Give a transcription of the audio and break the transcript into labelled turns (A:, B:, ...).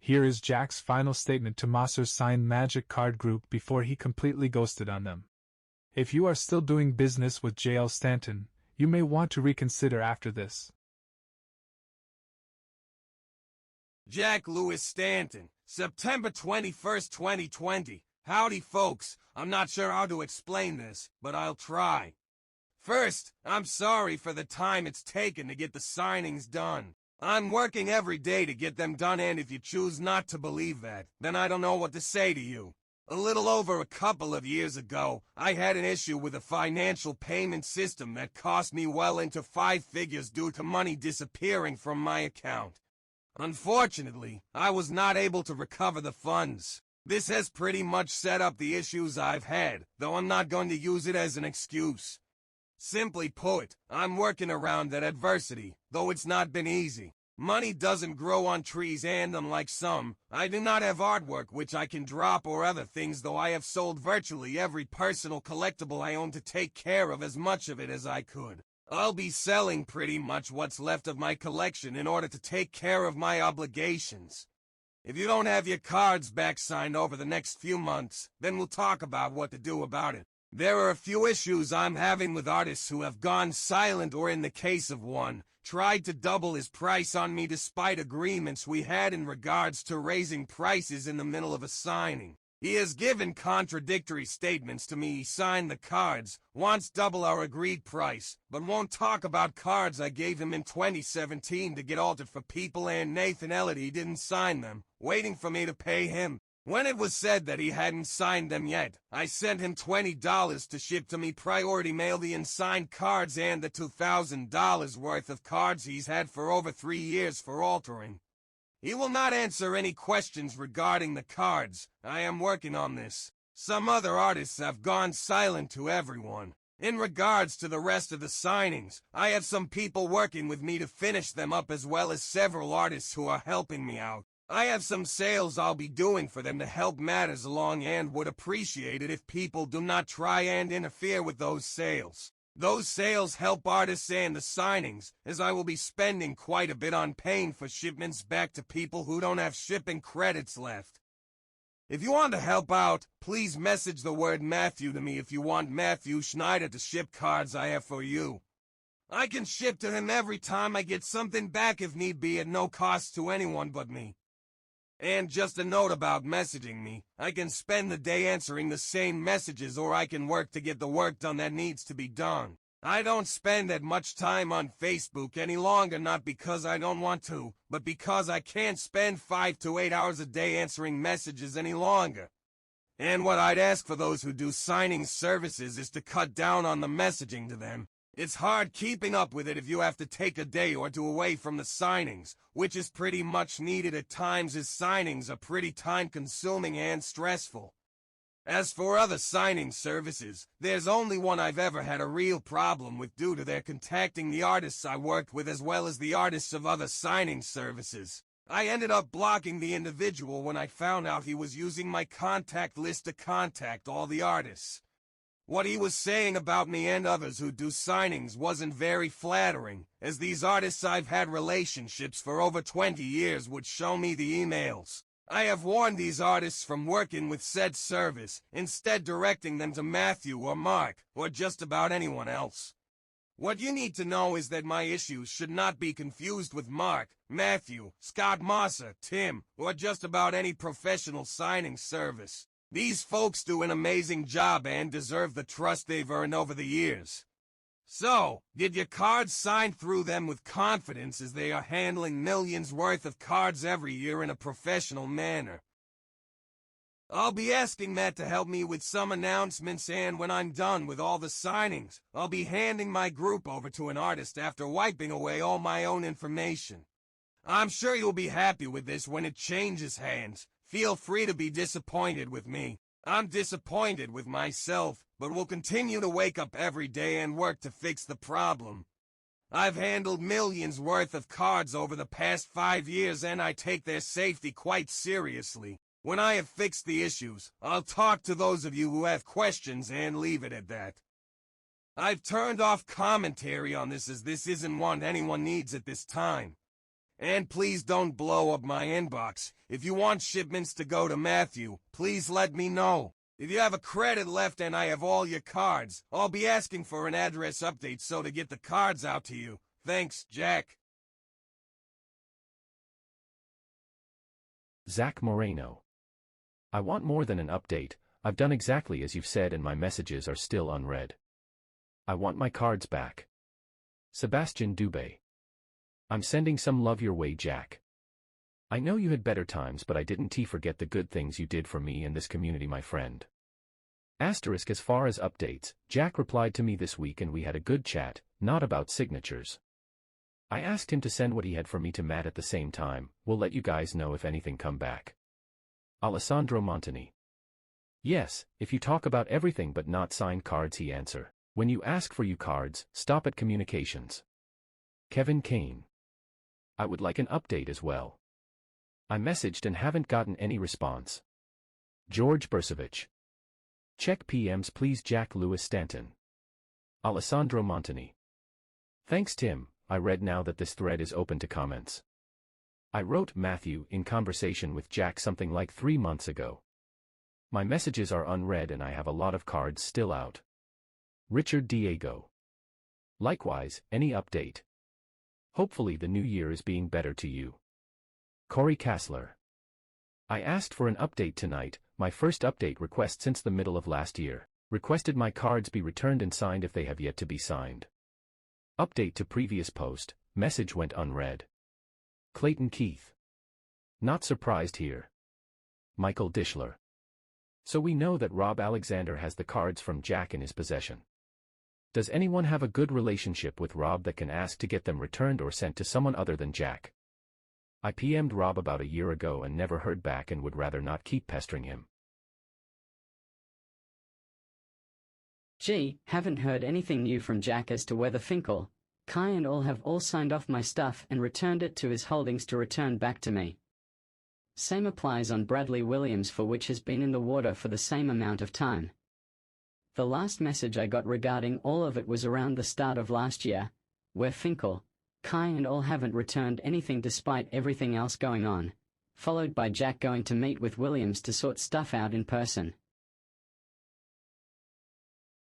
A: Here is Jack's final statement to Maser's signed Magic Card Group before he completely ghosted on them. If you are still doing business with JLStanton, you may want to reconsider after this.
B: Jack Lewis Stanton, September 21st, 2020. Howdy folks, I'm not sure how to explain this, but I'll try. First, I'm sorry for the time it's taken to get the signings done. I'm working every day to get them done, and if you choose not to believe that, then I don't know what to say to you. A little over a couple of years ago, I had an issue with a financial payment system that cost me well into 5 figures due to money disappearing from my account. Unfortunately, I was not able to recover the funds. This has pretty much set up the issues I've had, though I'm not going to use it as an excuse. Simply put, I'm working around that adversity, though it's not been easy. Money doesn't grow on trees, and unlike some, I do not have artwork which I can drop or other things, though I have sold virtually every personal collectible I own to take care of as much of it as I could. I'll be selling pretty much what's left of my collection in order to take care of my obligations. If you don't have your cards back signed over the next few months, then we'll talk about what to do about it. There are a few issues I'm having with artists who have gone silent, or in the case of one, tried to double his price on me despite agreements we had in regards to raising prices in the middle of a signing. He has given contradictory statements to me. He signed the cards, wants double our agreed price, but won't talk about cards I gave him in 2017 to get altered for people, and Nathan Elliott, he didn't sign them, waiting for me to pay him. When it was said that he hadn't signed them yet, I sent him $20 to ship to me priority mail the unsigned cards and the $2,000 worth of cards he's had for over 3 years for altering. He will not answer any questions regarding the cards. I am working on this. Some other artists have gone silent to everyone. In regards to the rest of the signings, I have some people working with me to finish them up, as well as several artists who are helping me out. I have some sales I'll be doing for them to help matters along, and would appreciate it if people do not try and interfere with those sales. Those sales help artists and the signings, as I will be spending quite a bit on paying for shipments back to people who don't have shipping credits left. If you want to help out, please message the word Matthew to me if you want Matthew Schneider to ship cards I have for you. I can ship to him every time I get something back if need be, at no cost to anyone but me. And just a note about messaging me, I can spend the day answering the same messages, or I can work to get the work done that needs to be done. I don't spend that much time on Facebook any longer, not because I don't want to, but because I can't spend 5 to 8 hours a day answering messages any longer. And what I'd ask for those who do signing services is to cut down on the messaging to them. It's hard keeping up with it if you have to take a day or two away from the signings, which is pretty much needed at times, as signings are pretty time-consuming and stressful. As for other signing services, there's only one I've ever had a real problem with due to their contacting the artists I worked with as well as the artists of other signing services. I ended up blocking the individual when I found out he was using my contact list to contact all the artists. What he was saying about me and others who do signings wasn't very flattering, as these artists I've had relationships for over 20 years would show me the emails. I have warned these artists from working with said service, instead directing them to Matthew or Mark, or just about anyone else. What you need to know is that my issues should not be confused with Mark, Matthew, Scott Maser, Tim, or just about any professional signing service. These folks do an amazing job and deserve the trust they've earned over the years. So, get your cards signed through them with confidence, as they are handling millions worth of cards every year in a professional manner. I'll be asking Matt to help me with some announcements, and when I'm done with all the signings, I'll be handing my group over to an artist after wiping away all my own information. I'm sure you'll be happy with this when it changes hands. Feel free to be disappointed with me. I'm disappointed with myself, but will continue to wake up every day and work to fix the problem. I've handled millions worth of cards over the past 5 years, and I take their safety quite seriously. When I have fixed the issues, I'll talk to those of you who have questions and leave it at that. I've turned off commentary on this, as this isn't one anyone needs at this time. And please don't blow up my inbox. If you want shipments to go to Matthew, please let me know. If you have a credit left and I have all your cards, I'll be asking for an address update so to get the cards out to you. Thanks, Jack.
C: Zach Moreno. I want more than an update. I've done exactly as you've said and my messages are still unread. I want my cards back. Sebastian Dubé. I'm sending some love your way, Jack. I know you had better times, but I didn't forget the good things you did for me and this community, my friend. Asterisk, as far as updates, Jack replied to me this week and we had a good chat, not about signatures. I asked him to send what he had for me to Matt at the same time. We'll let you guys know if anything come back. Alessandro Montani. Yes, if you talk about everything but not signed cards, he answer. When you ask for you cards, stop at communications. Kevin Kane. I would like an update as well. I messaged and haven't gotten any response. George Bursavich. Check PMs please, Jack. Lewis Stanton. Alessandro Montani. Thanks, Tim. I read now that this thread is open to comments. I wrote Matthew in conversation with Jack something like 3 months ago. My messages are unread and I have a lot of cards still out. Richard Diego. Likewise, any update? Hopefully the new year is being better to you. Corey Kassler. I asked for an update tonight, my first update request since the middle of last year. Requested my cards be returned and signed if they have yet to be signed. Update to previous post, message went unread. Clayton Keith. Not surprised here. Michael Dishler. So we know that Rob Alexander has the cards from Jack in his possession. Does anyone have a good relationship with Rob that can ask to get them returned or sent to someone other than Jack? I PM'd Rob about a year ago and never heard back and would rather not keep pestering him.
D: Gee, haven't heard anything new from Jack as to whether Finkel, Kai and all have all signed off my stuff and returned it to his holdings to return back to me. Same applies on Bradley Williams, for which has been in the water for the same amount of time. The last message I got regarding all of it was around the start of last year, where Finkel, Kai and all haven't returned anything despite everything else going on, followed by Jack going to meet with Williams to sort stuff out in person.